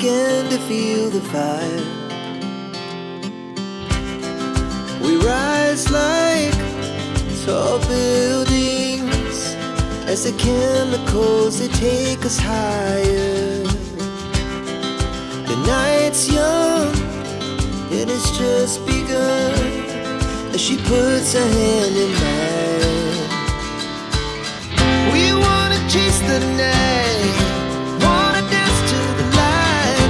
began to feel the fire. We rise like tall buildings as the chemicals, they take us higher. The night's young, it has just begun as she puts her hand in mine. We wanna chase the night, wanna dance to the light,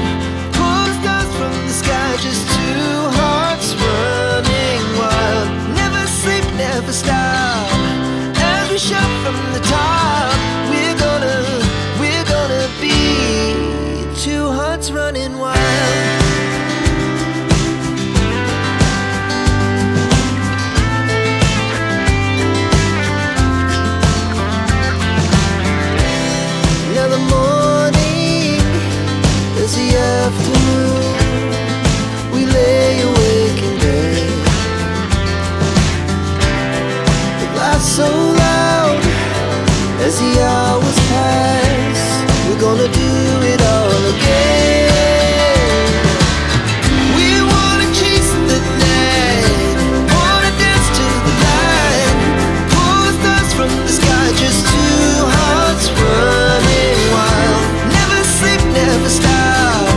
pull stars from the sky, just two hearts running wild. Never sleep, never stop, as we shout from the top. We're gonna be two hearts running wild. Afternoon, we lay awake in bed. The laughs so loud as the hours pass. We're gonna do it all again. We wanna chase the night, wanna dance to the light, pull stars from the sky, just two hearts running wild. Never sleep, never stop,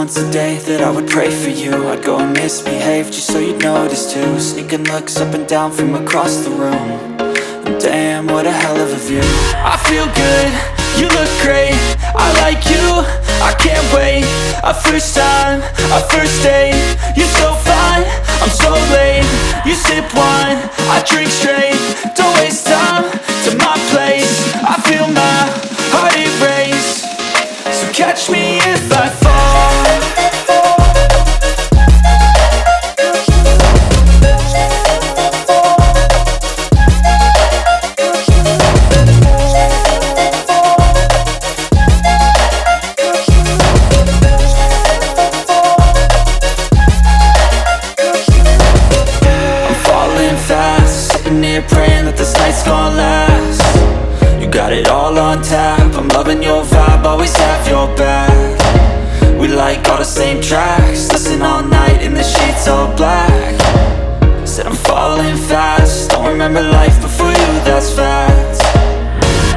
once a day that I would pray for you. I'd go and misbehave just so you'd notice too. Sneaking looks up and down from across the room. And damn, what a hell of a view. I feel good, you look great, I like you, I can't wait. A first time, a first date, you're so fine, I'm so late. You sip wine, I drink straight. Don't waste time to my place. I feel my heart erase. So catch me if I fall. Praying that this night's gonna last. You got it all on tap, I'm loving your vibe, always have your back. We like all the same tracks, listen all night in the sheets all black. Said I'm falling fast, don't remember life before you, that's fact.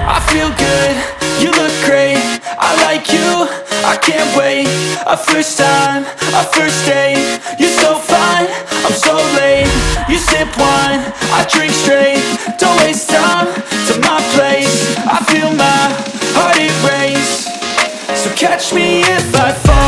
I feel good, you look great, I like you, I can't wait. A first time, a first date, you're so fine, I'm so late. You sip wine, I drink straight. Don't waste time to my place. I feel my heart erase. So catch me if I fall.